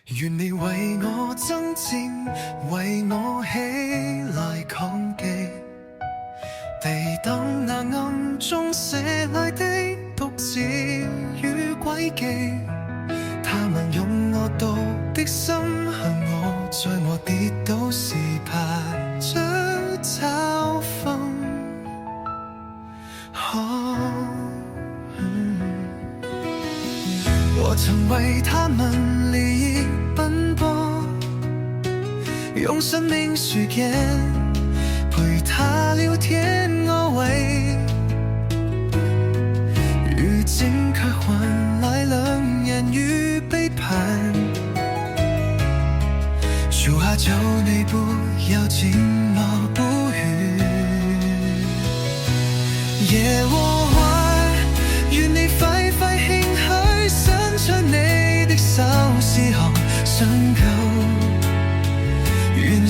願你為我爭戰，為我起來抗擊，地等那暗中寫來的毒字與詭計，他們用我毒的心向我，在我跌倒時拍着嘲諷。我曾為他們利益奔波，用生命時間陪他聊天安慰，如今卻換來冷言與背叛。求啊，求你不要靜默不語。夜我愛，願你快快輕去伸出你的手，是學深究。願